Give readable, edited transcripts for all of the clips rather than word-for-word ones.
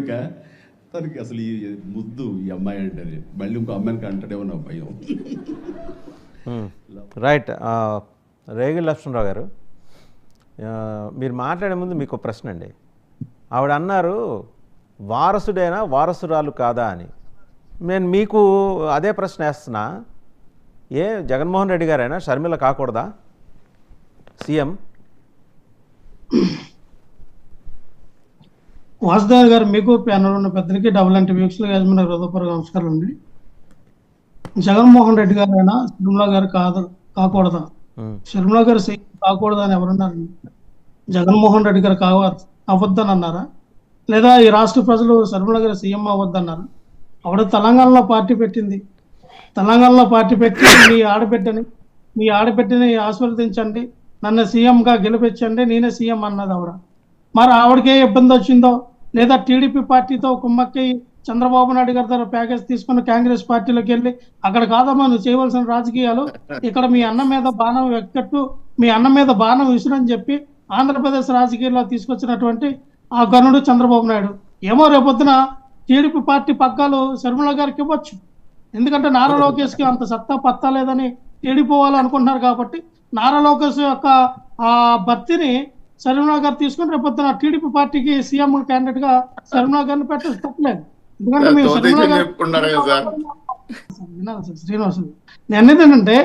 ఇంకా తనకి అసలు ఈ ముద్దు ఈ అమ్మాయి అంటేనే మళ్ళీ ఇంకో అమ్మాయిని అంటాడేమో నా భయం. రైట్. రేగిల్ లక్ష్మణరావు గారు, మీరు మాట్లాడే ముందు మీకు ఒక ప్రశ్న అండి. ఆవిడ అన్నారు వారసుడైనా వారసురాలు కాదా అని. నేను మీకు అదే ప్రశ్న వేస్తున్నా. జగన్మోహన్ రెడ్డి గారైనా షర్మిల కాకూడదా సీఎం? వాసుదేవ్ గారు, మీకు ప్యానల్ ఉన్న పెద్దలకి డబుల్ వీక్స్లో యజమాని హృదయపూర్వక నమస్కారం అండి. జగన్మోహన్ రెడ్డి గారు అయినా షర్మిల గారు కాకూడదా? షర్మిల గారు సీఎం కాకూడదా అని ఎవరన్నారండి? జగన్మోహన్ రెడ్డి గారు అవద్దని అన్నారా? లేదా ఈ రాష్ట్ర ప్రజలు షర్మిల గారు సీఎం అవ్వద్దన్నారా? ఆవిడ తెలంగాణలో పార్టీ పెట్టింది. తెలంగాణలో పార్టీ పెట్టి మీ ఆడబిడ్డని ఆశీర్వదించండి, నన్ను సీఎంగా గెలిపించండి, నేనే సీఎం అన్నది ఆవిడ. మరి ఆవిడకే ఇబ్బంది వచ్చిందో, లేదా టీడీపీ పార్టీతో కుమ్మక్కి చంద్రబాబు నాయుడు గారి దగ్గర ప్యాకేజ్ తీసుకుని కాంగ్రెస్ పార్టీలోకి వెళ్ళి అక్కడ కాదమ్మా నువ్వు చేయవలసిన రాజకీయాలు, ఇక్కడ మీ అన్న మీద బాణం ఎక్కట్టు, మీ అన్న మీద బాణం విసురని చెప్పి ఆంధ్రప్రదేశ్ రాజకీయాల్లో తీసుకొచ్చినటువంటి ఆ గనుడు చంద్రబాబు నాయుడు. ఏమో రేపొద్దున టీడీపీ పార్టీ పగ్గాలు షర్మిల గారికి ఇవ్వచ్చు. ఎందుకంటే నారా లోకేష్కి అంత సత్తా పత్తా లేదని టీడీపీ వాళ్ళు అనుకుంటున్నారు కాబట్టి నారా లోకేష్ యొక్క ఆ భర్తీని షర్మిల గారు తీసుకుని రేపొద్దున టీడీపీ పార్టీకి సీఎం క్యాండిడేట్ గా షర్మిల గారిని పెట్టేసి తప్పలేదు. ఎందుకంటే మేము శ్రీనివాసు నేను ఏంటంటే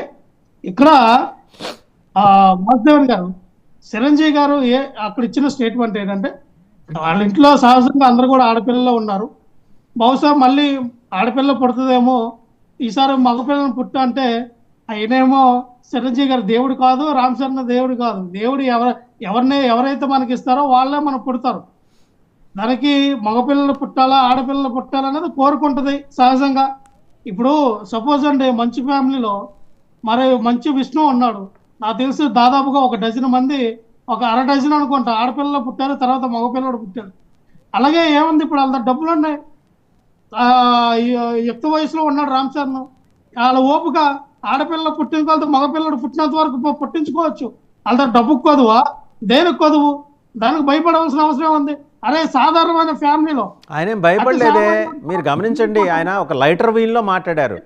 ఇక్కడ వాసుదేవన్ గారు, చిరంజీవి గారు అక్కడ ఇచ్చిన స్టేట్మెంట్ ఏంటంటే వాళ్ళ ఇంట్లో సహజంగా అందరూ కూడా ఆడపిల్లలు ఉన్నారు, బహుశా మళ్ళీ ఆడపిల్ల పుడుతుందేమో, ఈసారి మగపిల్లలను పుట్ట అంటే ఆయనేమో చిరంజీవి గారు దేవుడు కాదు, రామ్ చరణ్ దేవుడు కాదు. దేవుడు ఎవరైతే మనకి ఇస్తారో వాళ్ళే మనకు పుడతారు. దానికి మగపిల్లలు పుట్టాలా ఆడపిల్లలు పుట్టాలనేది కోరుకుంటుంది సహజంగా. ఇప్పుడు సపోజ్ అండి, మంచి ఫ్యామిలీలో మరి మంచి విష్ణు ఉన్నాడు, నాకు తెలిసి దాదాపుగా ఒక డజన్ మంది, ఒక అర డజన్ అనుకుంటా ఆడపిల్లలు పుట్టారు, తర్వాత మగపిల్లడు పుట్టారు. అలాగే ఏముంది, ఇప్పుడు వాళ్ళ డబ్బులు ఉన్నాయి, యుక్త వయసులో ఉన్నాడు రామ్ చరణ్, వాళ్ళ ఓపుక ఆడపిల్ల పుట్టిన తర్వాత మగపిల్లడు పుట్టినంత వరకు పుట్టించుకోవచ్చు. వాళ్ళ డబ్బుకు కొదువా, దేనికి కొదువు, దానికి భయపడవలసిన అవసరం ఉంది. అరే సాధారణమైన ఫ్యామిలీలో ఆయన భయపడలేదే. మీరు గమనించండి, ఆయన ఒక లైటర్ వీల్లో మాట్లాడారు.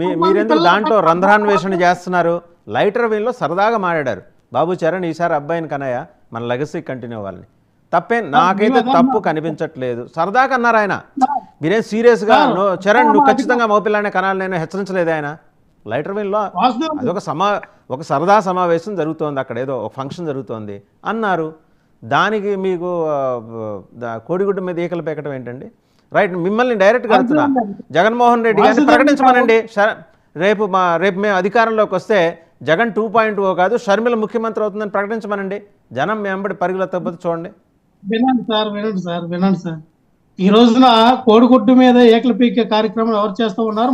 మీరెందుకు దాంట్లో రంధ్రాన్వేషణ చేస్తున్నారు? లైటర్ వీల్లో సరదాగా మాట్లాడారు. బాబు చరణ్ ఈసారి అబ్బాయిని కనయ్య, మన లెగసీ కంటిన్యూ అవ్వాలని. తప్పే నాకైతే తప్పు కనిపించట్లేదు. సరదాగా అన్నారు ఆయన. మీరేం సీరియస్గా చరణ్ నువ్వు ఖచ్చితంగా మగపిల్లానే కనాలి నేను హెచ్చరించలేదు ఆయన. లైటర్ వీల్లో అదొక ఒక సరదా సమావేశం జరుగుతోంది, అక్కడ ఏదో ఒక ఫంక్షన్ జరుగుతోంది అన్నారు. దానికి మీకు కోడిగుడ్డు మీద ఈకలు పెక్కడం ఏంటండి? రైట్, మిమ్మల్ని డైరెక్ట్గా అడుగుతున్నా. జగన్మోహన్ రెడ్డి గారిని ప్రకటించమనండి. రేపు మేము అధికారంలోకి వస్తే జగన్ 2.0 కాదు షర్మిల ముఖ్యమంత్రి అవుతుందని ప్రకటించమనండి. జనం మీ వెంబడి పరుగుల తప్పదు. చూడండి, వినండి సార్. ఈ రోజున కోడిగుడ్డు మీద ఏకలు పీకే కార్యక్రమం ఎవరు చేస్తూ ఉన్నారు?